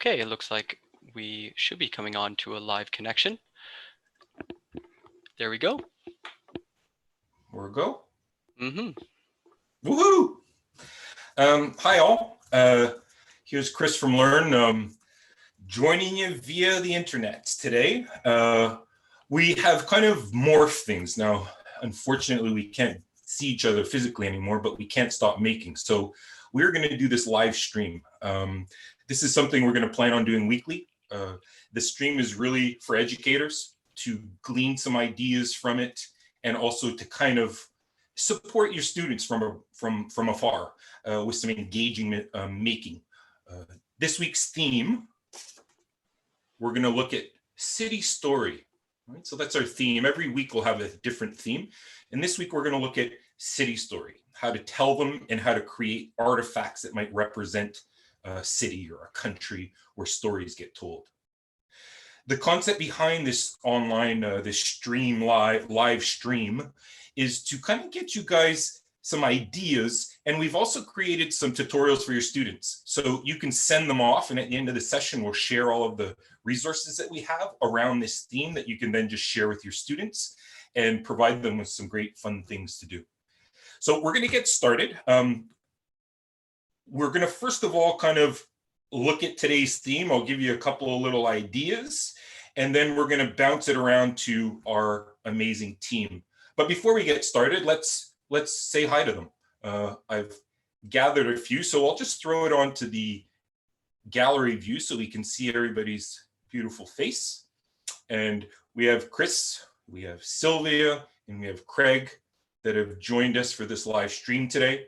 Okay, it looks like we should be coming on to a live connection. There we go. There we go. Mm-hmm. Woohoo! Hi all. Here's Chris from Learn, joining you via the internet today. We have kind of morphed things now. Unfortunately, we can't see each other physically anymore, but we can't stop making. So we're going to do this live stream. This is something we're going to plan on doing weekly. The stream is really for educators to glean some ideas from it, and also to kind of support your students from afar with some engaging making. This week's theme, we're going to look at city story. Right? So that's our theme. Every week we'll have a different theme. And this week we're going to look at city story, how to tell them and how to create artifacts that might represent a city or a country where stories get told. The concept behind this online, this stream live stream is to kind of get you guys some ideas. And we've also created some tutorials for your students. So you can send them off, and at the end of the session, we'll share all of the resources that we have around this theme that you can then just share with your students and provide them with some great fun things to do. So we're going to get started. We're going to first of all kind of look at today's theme. I'll give you a couple of little ideas, and then we're going to bounce it around to our amazing team. But before we get started, let's say hi to them. I've gathered a few, so I'll just throw it onto the gallery view so we can see everybody's beautiful face. And we have Chris, we have Sylvia, and we have Craig that have joined us for this live stream today.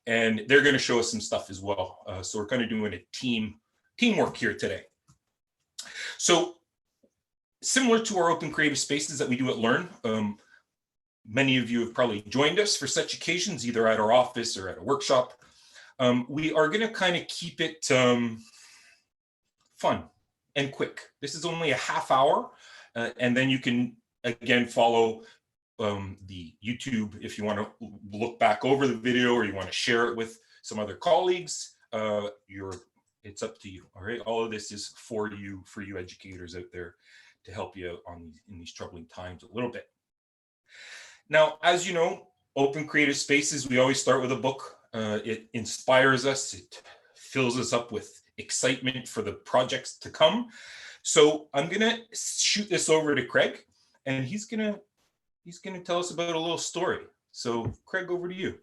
And they're going to show us some stuff as well. So we're kind of doing a teamwork here today. So similar to our open creative spaces that we do at Learn, many of you have probably joined us for such occasions, either at our office or at a workshop. We are going to kind of keep it fun and quick. This is only a half hour, and then you can, again, follow the YouTube if you want to look back over the video or you want to share it with some other colleagues. It's up to you. All right, all of this is for you educators out there to help you in these troubling times a little bit. Now, as you know, open creative spaces, we always start with a book. It inspires us. It fills us up with excitement for the projects to come. So I'm going to shoot this over to Craig, and he's going to tell us about a little story. So Craig, over to you.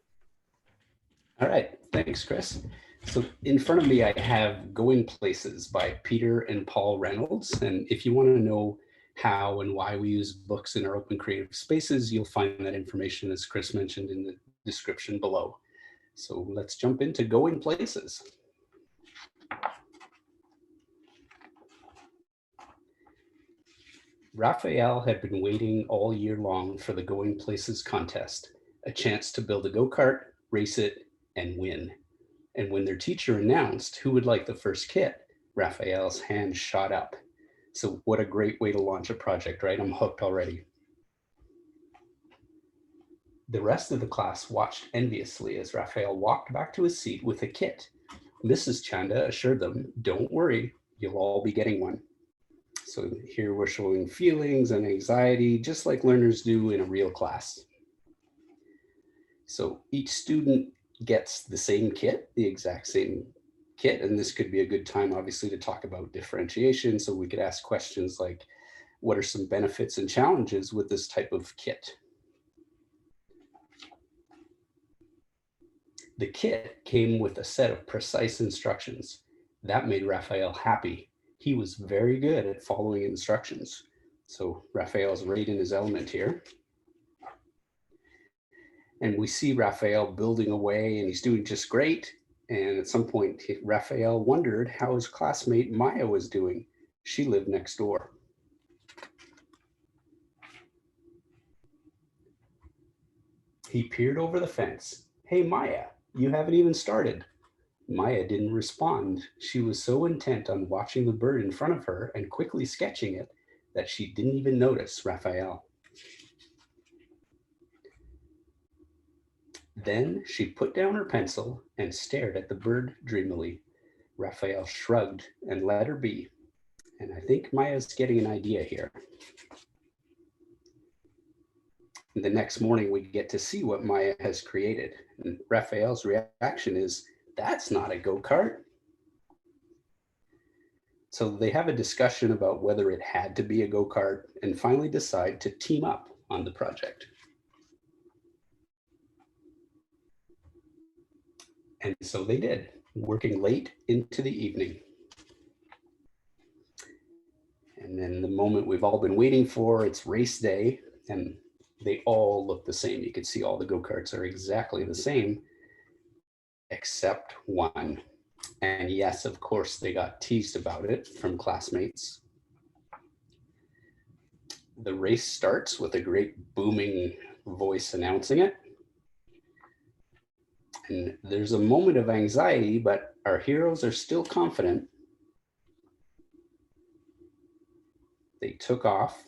All right, thanks, Chris. So in front of me, I have Going Places by Peter and Paul Reynolds. And if you want to know how and why we use books in our open creative spaces, you'll find that information, as Chris mentioned, in the description below. So let's jump into Going Places. Raphael had been waiting all year long for the Going Places contest, a chance to build a go-kart, race it, and win. And when their teacher announced who would like the first kit, Raphael's hand shot up. So what a great way to launch a project, right? I'm hooked already. The rest of the class watched enviously as Raphael walked back to his seat with a kit. Mrs. Chanda assured them, "Don't worry, you'll all be getting one." So here we're showing feelings and anxiety, just like learners do in a real class. So each student gets the same kit, the exact same kit. And this could be a good time, obviously, to talk about differentiation. So we could ask questions like, what are some benefits and challenges with this type of kit? The kit came with a set of precise instructions. That made Raphael happy. He was very good at following instructions. So Raphael's right in his element here. And we see Raphael building away, and he's doing just great. And at some point, Raphael wondered how his classmate Maya was doing. She lived next door. He peered over the fence. "Hey, Maya, you haven't even started." Maya didn't respond. She was so intent on watching the bird in front of her and quickly sketching it that she didn't even notice Raphael. Then she put down her pencil and stared at the bird dreamily. Raphael shrugged and let her be. And I think Maya's getting an idea here. The next morning, we get to see what Maya has created. And Raphael's reaction is, that's not a go-kart. So they have a discussion about whether it had to be a go-kart and finally decide to team up on the project. And so they did, working late into the evening. And then the moment we've all been waiting for, it's race day, and they all look the same. You can see all the go-karts are exactly the same, except one. And yes, of course, they got teased about it from classmates. The race starts with a great booming voice announcing it. And there's a moment of anxiety, but our heroes are still confident. They took off.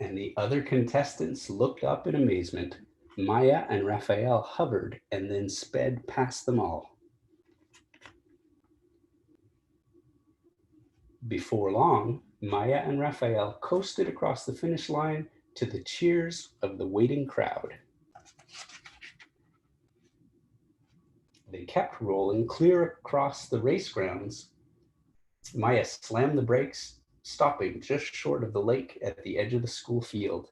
And the other contestants looked up in amazement. Maya and Raphael hovered and then sped past them all. Before long, Maya and Raphael coasted across the finish line to the cheers of the waiting crowd. They kept rolling clear across the race grounds. Maya slammed the brakes, stopping just short of the lake at the edge of the school field.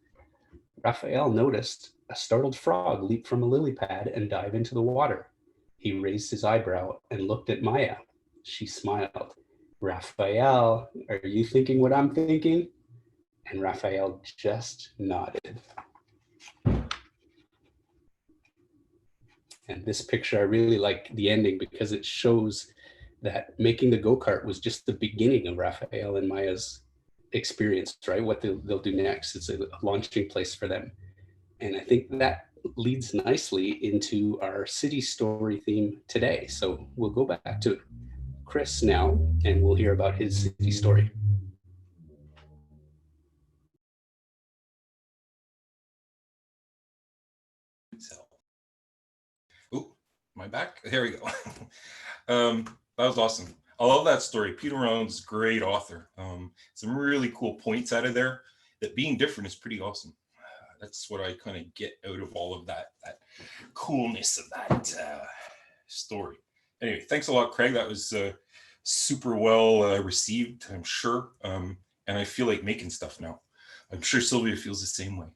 Raphael noticed a startled frog leap from a lily pad and dive into the water. He raised his eyebrow and looked at Maya. She smiled. Raphael, are you thinking what I'm thinking? And Raphael just nodded. And this picture, I really like the ending because it shows that making the go-kart was just the beginning of Raphael and Maya's experience, right? What they'll do next. It's a launching place for them. And I think that leads nicely into our city story theme today. So we'll go back to Chris now, and we'll hear about his city story. Oh, my back? There we go. That was awesome. I love that story. Peter Reynolds, great author. Some really cool points out of there. That being different is pretty awesome. That's what I kind of get out of all of that coolness of that story. Anyway, thanks a lot, Craig. That was super well received, I'm sure. And I feel like making stuff now. I'm sure Sylvia feels the same way.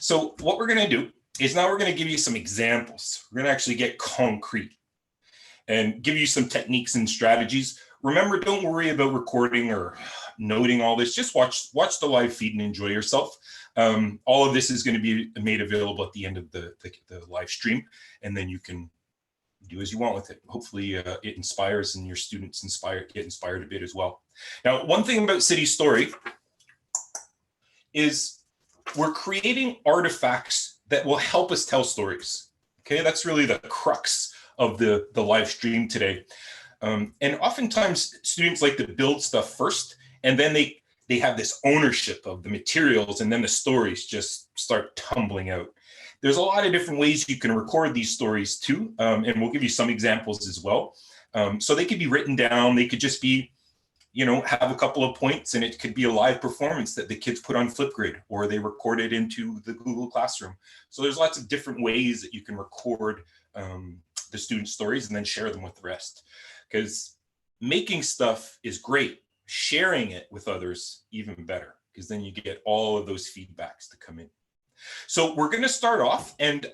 So what we're going to do is now we're going to give you some examples. We're going to actually get concrete and give you some techniques and strategies. Remember, don't worry about recording or noting all this. Just watch the live feed and enjoy yourself. All of this is going to be made available at the end of the live stream, and then you can do as you want with it. Hopefully it inspires and your students get inspired a bit as well. Now, one thing about City Story is we're creating artifacts that will help us tell stories. Okay, that's really the crux of the live stream today. And oftentimes students like to build stuff first, and then they have this ownership of the materials, and then the stories just start tumbling out. There's a lot of different ways you can record these stories too, and we'll give you some examples as well. So they could be written down, they could just be, have a couple of points, and it could be a live performance that the kids put on Flipgrid, or they record it into the Google Classroom. So there's lots of different ways that you can record the student stories and then share them with the rest. Because making stuff is great. Sharing it with others, even better, because then you get all of those feedbacks to come in. So we're going to start off and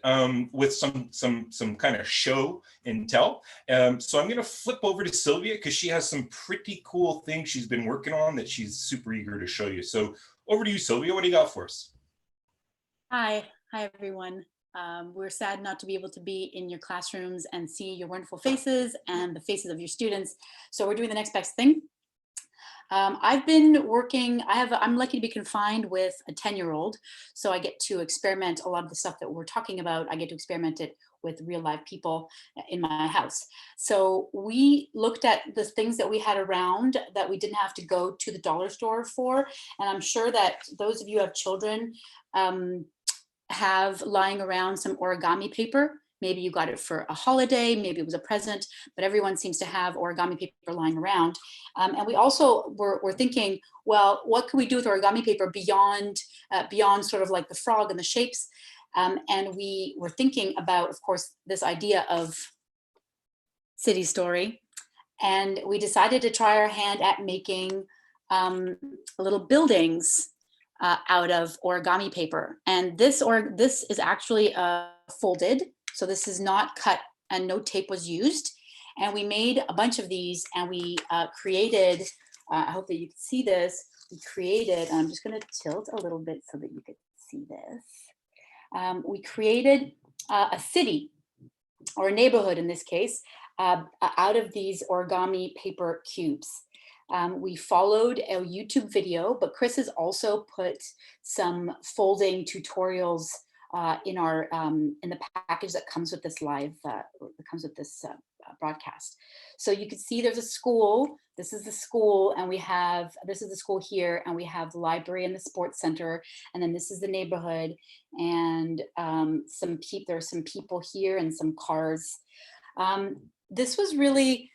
with some kind of show and tell. So I'm going to flip over to Sylvia because she has some pretty cool things she's been working on that she's super eager to show you. So over to you, Sylvia. What do you got for us? Hi everyone. We're sad not to be able to be in your classrooms and see your wonderful faces and the faces of your students. So we're doing the next best thing. I've been working, I'm lucky to be confined with a 10-year-old, so I get to experiment a lot of the stuff that we're talking about. I get to experiment it with real live people in my house. So we looked at the things that we had around that we didn't have to go to the dollar store for. And I'm sure that those of you who have children have lying around some origami paper. Maybe you got it for a holiday, maybe it was a present, but everyone seems to have origami paper lying around. And we also were thinking, well, what can we do with origami paper beyond sort of like the frog and the shapes? And we were thinking about, of course, this idea of city story. And we decided to try our hand at making little buildings out of origami paper. And this is actually folded. So this is not cut and no tape was used. And we made a bunch of these and we created, I hope that you can see this, we created, I'm just gonna tilt a little bit so that you can see this. We created a city or a neighborhood in this case out of these origami paper cubes. We followed a YouTube video, but Chris has also put some folding tutorials in the package that comes with this live, broadcast. So you can see there's a school. This is the school, and this is the school here, and we have the library and the sports center, and then this is the neighborhood, and there are some people here and some cars. This was really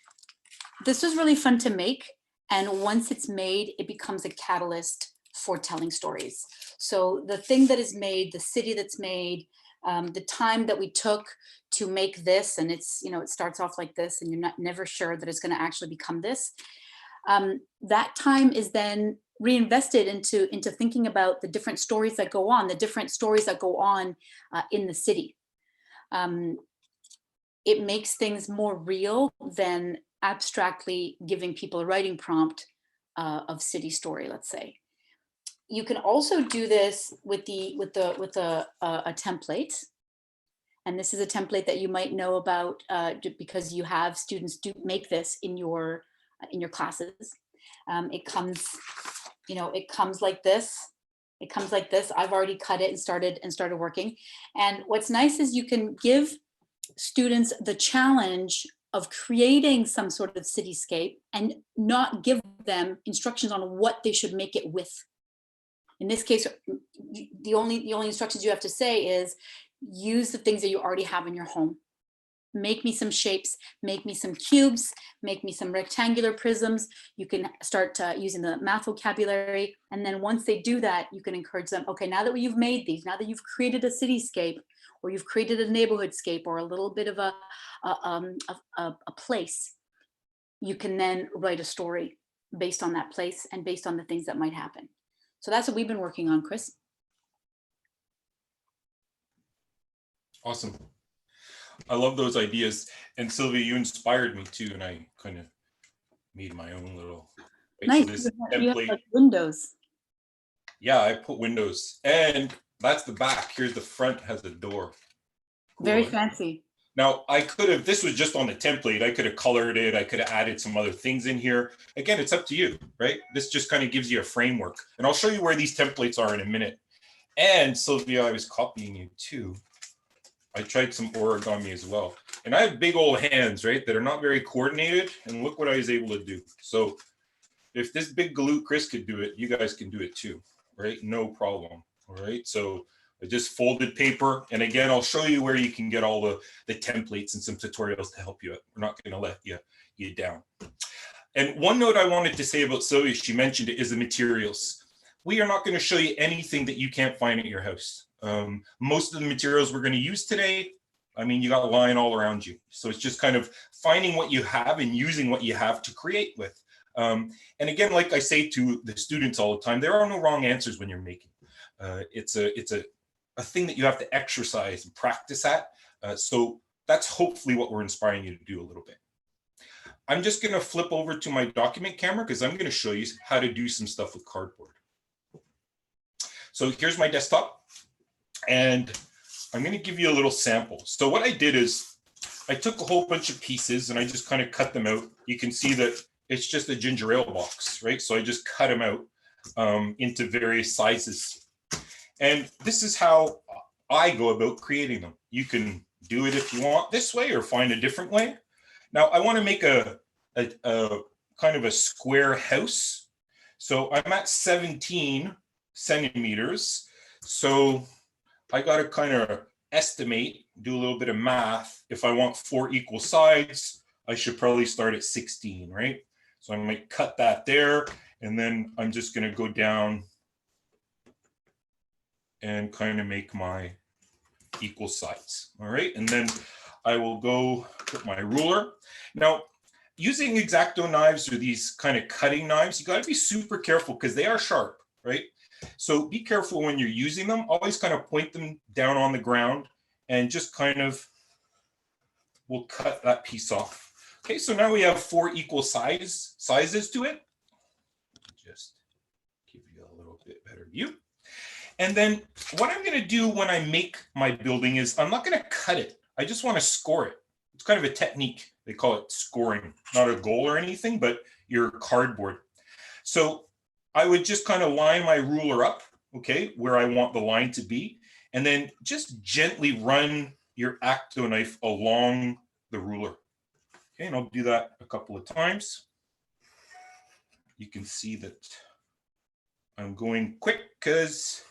fun to make, and once it's made, it becomes a catalyst for telling stories. So the thing that is made, the city that's made, the time that we took to make this, and it's, it starts off like this and you're never sure that it's going to actually become this. That time is then reinvested into thinking about the different stories that go on, in the city. It makes things more real than abstractly giving people a writing prompt of city story, let's say. You can also do this with a template, and this is a template that you might know about because you have students do make this in your classes. It comes like this. It comes like this. I've already cut it and started working. And what's nice is you can give students the challenge of creating some sort of cityscape and not give them instructions on what they should make it with. In this case, the only instructions you have to say is use the things that you already have in your home. Make me some shapes, make me some cubes, make me some rectangular prisms. You can start using the math vocabulary. And then once they do that, you can encourage them, okay, now that you've made these, now that you've created a cityscape, or you've created a neighborhoodscape, or a little bit of a place, you can then write a story based on that place and based on the things that might happen. So that's what we've been working on, Chris. Awesome. I love those ideas. And Sylvia, you inspired me too, and I kind of made my own little nice. So you have like windows. Yeah, I put windows, and that's the back. Here's the front, has a door. Cool. Very fancy. Now, I could have, this was just on the template. I could have colored it. I could have added some other things in here. Again, it's up to you, right? This just kind of gives you a framework. And I'll show you where these templates are in a minute. And Sylvia, I was copying you too. I tried some origami as well. And I have big old hands, right, that are not very coordinated. And look what I was able to do. So if this big galoot Chris could do it, you guys can do it too, right? No problem, all right? So I just folded paper. And again, I'll show you where you can get all the templates and some tutorials to help you out. We're not gonna let you down. And one note I wanted to say about Sylvia, she mentioned it, is the materials. We are not gonna show you anything that you can't find at your house. Most of the materials we're gonna use today, I mean, you got line all around you. So it's just kind of finding what you have and using what you have to create with. And again, like I say to the students all the time, there are no wrong answers when you're making. It's a thing that you have to exercise and practice at. So that's hopefully what we're inspiring you to do a little bit. I'm just gonna flip over to my document camera because I'm gonna show you how to do some stuff with cardboard. So here's my desktop, and I'm gonna give you a little sample. So what I did is I took a whole bunch of pieces and I just kind of cut them out. You can see that it's just a ginger ale box, right? So I just cut them out into various sizes. And this is how I go about creating them. You can do it if you want this way or find a different way. Now I want to make a kind of a square house. So I'm at 17 centimeters. So I got to kind of estimate, do a little bit of math. If I want 4 equal sides, I should probably start at 16, right? So I might cut that there, and then I'm just going to go down and kind of make my equal sides. All right, and then I will go put my ruler. Now, using X-Acto knives or these kind of cutting knives, you got to be super careful because they are sharp, right? So be careful when you're using them. Always kind of point them down on the ground and just kind of we'll cut that piece off. Okay, so now we have 4 equal sizes to it. Just give you a little bit better view. And then what I'm going to do when I make my building is I'm not going to cut it. I just want to score it. It's kind of a technique. They call it scoring, not a goal or anything, but your cardboard. So I would just kind of line my ruler up, okay, where I want the line to be, and then just gently run your Acto knife along the ruler. Okay, and I'll do that a couple of times. You can see that I'm going quick because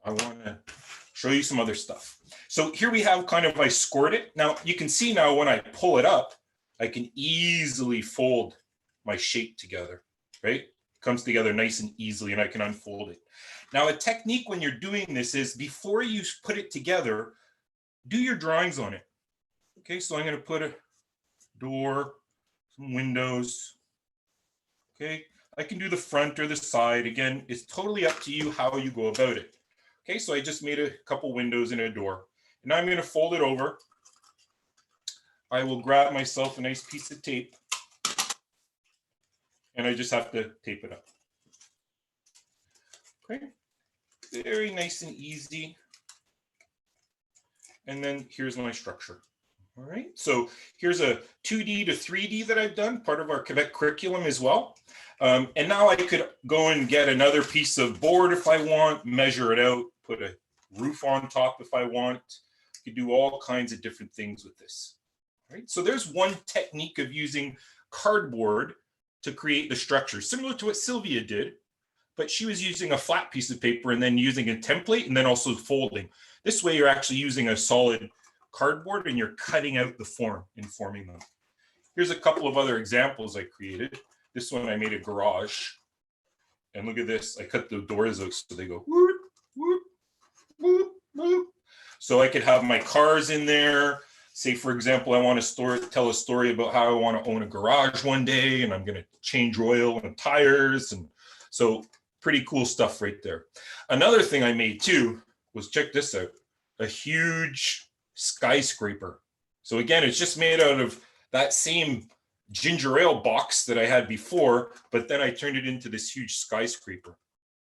I want to show you some other stuff. So here we have kind of, I scored it. Now you can see now when I pull it up, I can easily fold my shape together, right? It comes together nice and easily and I can unfold it. Now a technique when you're doing this is before you put it together, do your drawings on it. Okay, so I'm going to put a door, some windows. Okay, I can do the front or the side. Again, it's totally up to you how you go about it. Okay, so I just made a couple windows and a door. And now I'm going to fold it over. I will grab myself a nice piece of tape. And I just have to tape it up. Okay, very nice and easy. And then here's my structure. All right, so here's a 2D to 3D that I've done, part of our Quebec curriculum as well. And now I could go and get another piece of board if I want, measure it out, put a roof on top if I want. You could do all kinds of different things with this. All right, so there's one technique of using cardboard to create the structure, similar to what Sylvia did, but she was using a flat piece of paper and then using a template and then also folding. This way you're actually using a solid cardboard and you're cutting out the form and forming them. Here's a couple of other examples I created. This one I made a garage. And look at this, I cut the doors out so they go whoop, whoop, whoop, whoop. So I could have my cars in there. Say, for example, I want to tell a story about how I want to own a garage one day and I'm going to change oil and tires. And so pretty cool stuff right there. Another thing I made too was, check this out, a huge skyscraper. So again, it's just made out of that same ginger ale box that I had before, but then I turned it into this huge skyscraper.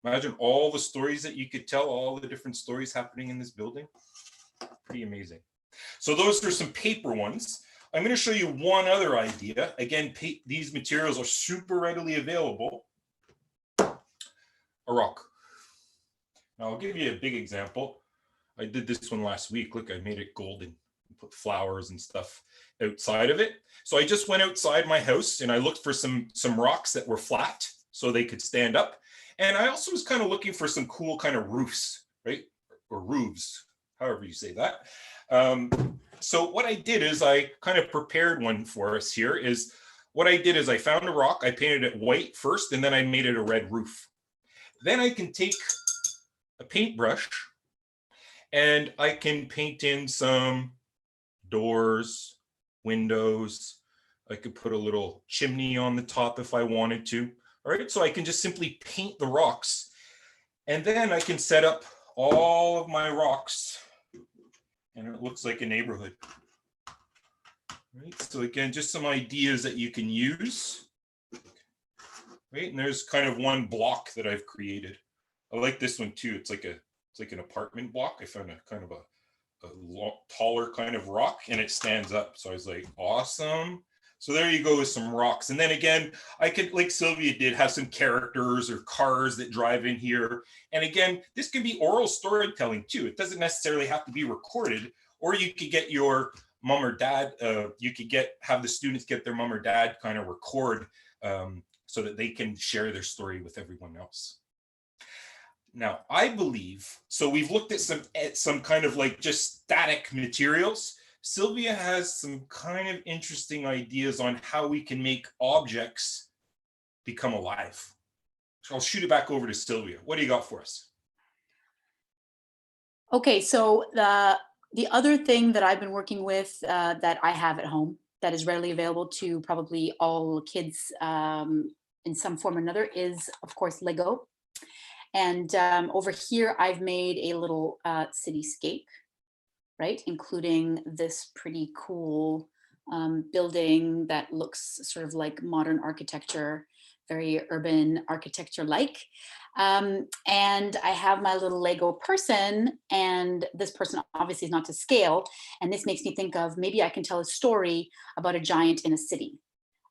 Imagine all the stories that you could tell, all the different stories happening in this building. Pretty amazing. So those are some paper ones. I'm going to show you one other idea. Again, these materials are super readily available. A rock. Now I'll give you a big example. I did this one last week. Look, I made it golden. Put flowers and stuff outside of it. So I just went outside my house and I looked for some rocks that were flat so they could stand up. And I also was kind of looking for some cool kind of roofs, right? Or roofs, however you say that. So what I did is I kind of prepared one for us here is what I did is I found a rock, I painted it white first, and then I made it a red roof. Then I can take a paintbrush and I can paint in some doors, windows. I could put a little chimney on the top if I wanted to. All right, so I can just simply paint the rocks. And then I can set up all of my rocks and it looks like a neighborhood. Right, so again, just some ideas that you can use. Right, and there's kind of one block that I've created. I like this one too. It's like an apartment block. I found a kind of a taller kind of rock and it stands up. So I was like, awesome. So there you go with some rocks. And then again, I could, like Sylvia did, have some characters or cars that drive in here. And again, this can be oral storytelling too. It doesn't necessarily have to be recorded, or you could get your mom or dad, you could have the students get their mom or dad kind of record so that they can share their story with everyone else. Now, I believe, so we've looked at some kind of like just static materials. Sylvia has some kind of interesting ideas on how we can make objects become alive. So I'll shoot it back over to Sylvia. What do you got for us? Okay, so the other thing that I've been working with that I have at home that is readily available to probably all kids in some form or another is, of course, Lego. And over here, I've made a little cityscape, right? Including this pretty cool building that looks sort of like modern architecture, very urban architecture-like. And I have my little Lego person, and this person obviously is not to scale. And this makes me think of maybe I can tell a story about a giant in a city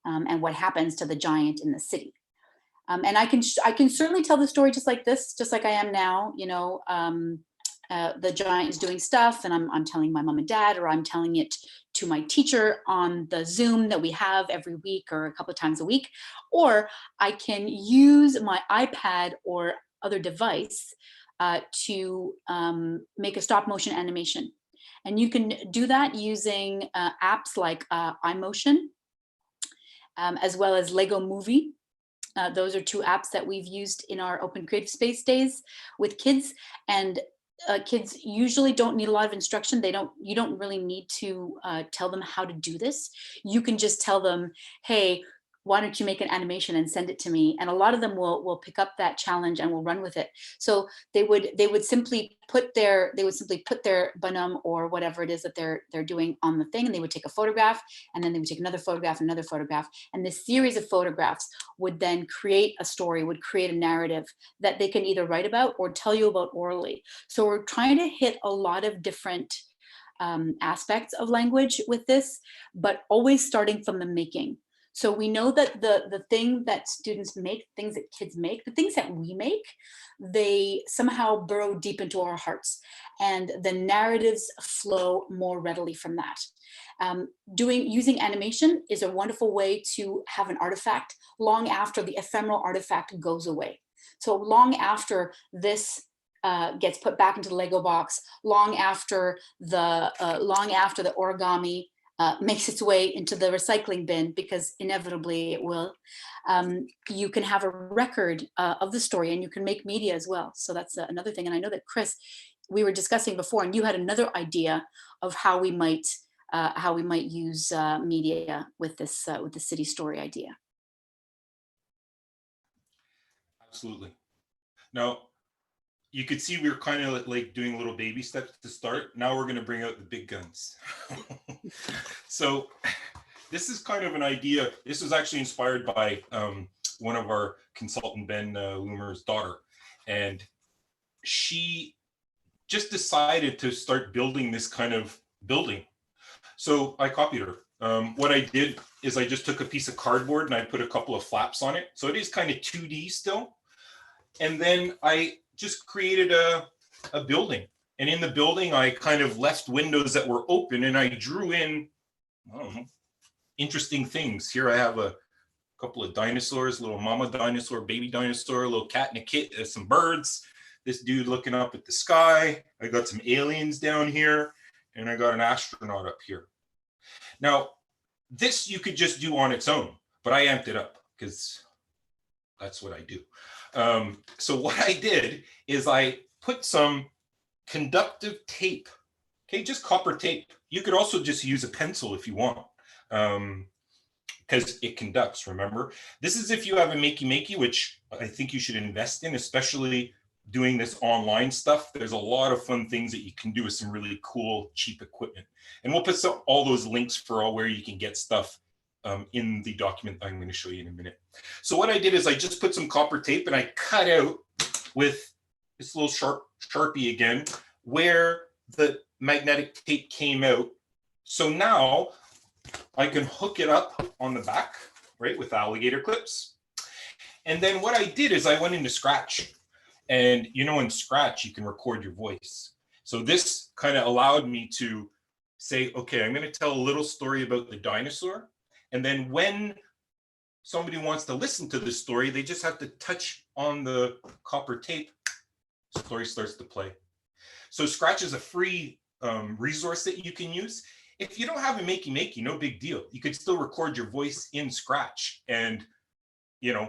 and what happens to the giant in the city. And I can certainly tell the story just like this, just like I am now. You know, the giant is doing stuff, and I'm telling my mom and dad, or I'm telling it to my teacher on the Zoom that we have every week or a couple of times a week. Or I can use my iPad or other device to make a stop motion animation. And you can do that using apps like iMotion, as well as Lego Movie. Those are two apps that we've used in our Open Creative Space days with kids. And kids usually don't need a lot of instruction. You don't really need to tell them how to do this. You can just tell them, hey, why don't you make an animation and send it to me? And a lot of them will pick up that challenge and will run with it. So they would simply put their bonhomme or whatever it is that they're doing on the thing, and they would take a photograph, and then they would take another photograph, another photograph, and this series of photographs would then create a story, would create a narrative that they can either write about or tell you about orally. So we're trying to hit a lot of different aspects of language with this, but always starting from the making. So we know that the thing that students make, things that kids make, the things that we make, they somehow burrow deep into our hearts, and the narratives flow more readily from that. Using animation is a wonderful way to have an artifact long after the ephemeral artifact goes away. So long after this gets put back into the Lego box, long after the origami makes its way into the recycling bin, because inevitably it will, you can have a record of the story, and you can make media as well. So that's another thing. And I know that Chris, we were discussing before, and you had another idea of how we might use media with this with the city story idea. Absolutely. Now, you could see we were kind of like doing little baby steps to start. Now we're going to bring out the big guns. So this is kind of an idea. This was actually inspired by one of our consultant, Ben Loomer's daughter. And she just decided to start building this kind of building. So I copied her. What I did is I just took a piece of cardboard and I put a couple of flaps on it. So it is kind of 2D still. And then I just created a building. And in the building, I kind of left windows that were open, and I drew in, I don't know, interesting things. Here I have a couple of dinosaurs, little mama dinosaur, baby dinosaur, a little cat and a kit, some birds, this dude looking up at the sky. I got some aliens down here, and I got an astronaut up here. Now, this you could just do on its own, but I amped it up because that's what I do. So what I did is I put some conductive tape, okay, just copper tape. You could also just use a pencil if you want, because it conducts, remember? This is if you have a makey, which I think you should invest in, especially doing this online stuff. There's a lot of fun things that you can do with some really cool, cheap equipment. And we'll put all those links for all where you can get stuff in the document I'm going to show you in a minute. So what I did is I just put some copper tape and I cut out with this little Sharpie again, where the magnetic tape came out. So now I can hook it up on the back, right, with alligator clips. And then what I did is I went into Scratch, and you know, in Scratch, you can record your voice. So this kind of allowed me to say, okay, I'm going to tell a little story about the dinosaur. And then when somebody wants to listen to this story, they just have to touch on the copper tape story starts to play. So Scratch is a free resource that you can use. If you don't have a makey, no big deal. You could still record your voice in Scratch and,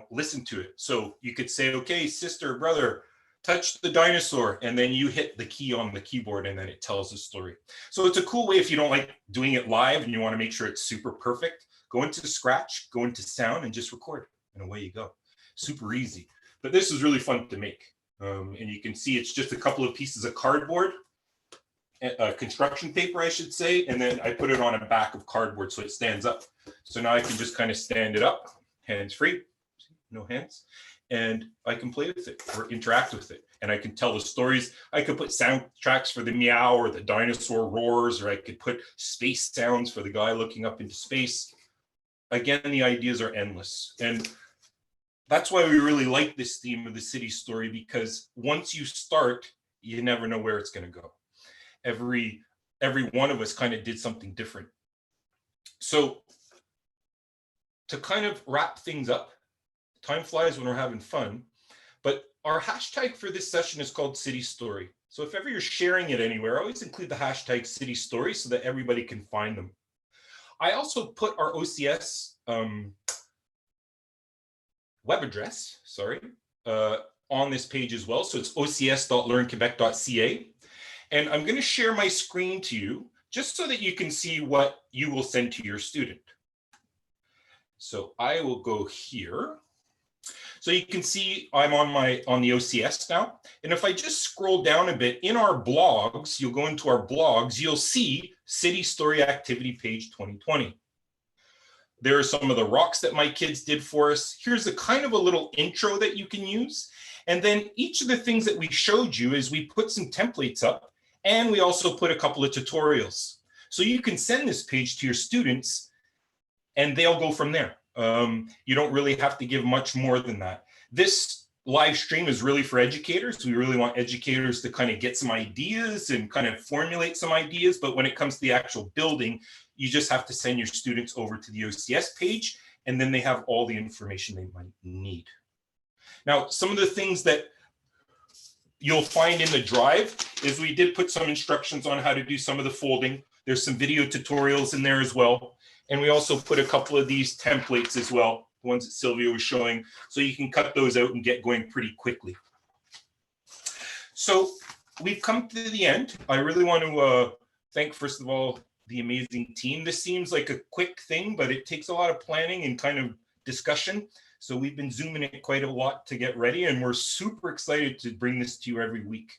listen to it. So you could say, okay, sister, brother, touch the dinosaur, and then you hit the key on the keyboard and then it tells the story. So it's a cool way if you don't like doing it live and you want to make sure it's super perfect. Go into Scratch, go into sound, and just record it, and away you go. Super easy. But this is really fun to make. And you can see it's just a couple of pieces of cardboard, construction paper, I should say, and then I put it on a back of cardboard so it stands up. So now I can just kind of stand it up, hands free, no hands, and I can play with it or interact with it. And I can tell the stories. I could put soundtracks for the meow or the dinosaur roars, or I could put space sounds for the guy looking up into space. Again, the ideas are endless. And that's why we really like this theme of the city story, because once you start, you never know where it's going to go. Every one of us kind of did something different. So to kind of wrap things up, time flies when we're having fun, but our hashtag for this session is called City Story. So if ever you're sharing it anywhere, always include the hashtag City Story so that everybody can find them. I also put our OCS web address, on this page as well. So it's ocs.learnquebec.ca. And I'm going to share my screen to you just so that you can see what you will send to your student. So I will go here. So you can see I'm on the OCS now. And if I just scroll down a bit in our blogs, you'll go into our blogs, you'll see City Story Activity page 2020. There are some of the rocks that my kids did for us. Here's a kind of a little intro that you can use. And then each of the things that we showed you is we put some templates up, and we also put a couple of tutorials. So you can send this page to your students and they'll go from there. You don't really have to give much more than that. This live stream is really for educators. We really want educators to kind of get some ideas and kind of formulate some ideas. But when it comes to the actual building, you just have to send your students over to the OCS page, and then they have all the information they might need. Now, some of the things that you'll find in the drive is we did put some instructions on how to do some of the folding. There's some video tutorials in there as well. And we also put a couple of these templates as well, the ones that Sylvia was showing, so you can cut those out and get going pretty quickly. So we've come to the end. I really want to thank, first of all, the amazing team. This seems like a quick thing, but it takes a lot of planning and kind of discussion. So we've been zooming it quite a lot to get ready, and we're super excited to bring this to you every week.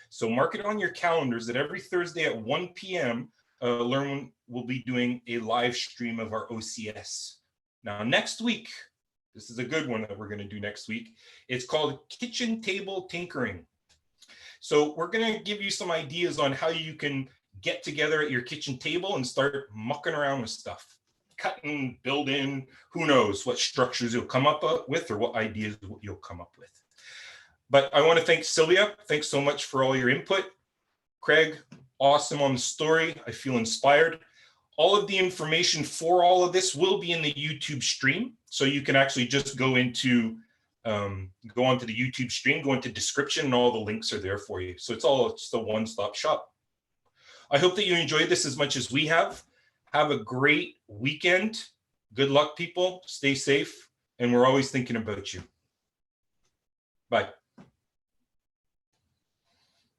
So mark it on your calendars that every Thursday at 1 p.m. Learn will be doing a live stream of our OCS. Now, next week, this is a good one that we're going to do next week. It's called Kitchen Table Tinkering. So we're going to give you some ideas on how you can get together at your kitchen table and start mucking around with stuff. Cutting, building, who knows what structures you'll come up with or what ideas you'll come up with. But I want to thank Sylvia. Thanks so much for all your input. Craig, awesome on the story. I feel inspired. All of the information for all of this will be in the YouTube stream. So you can actually just go onto the YouTube stream, go into description, and all the links are there for you. So it's all just a one-stop shop. I hope that you enjoyed this as much as we have. Have a great weekend. Good luck, people. Stay safe. And we're always thinking about you. Bye.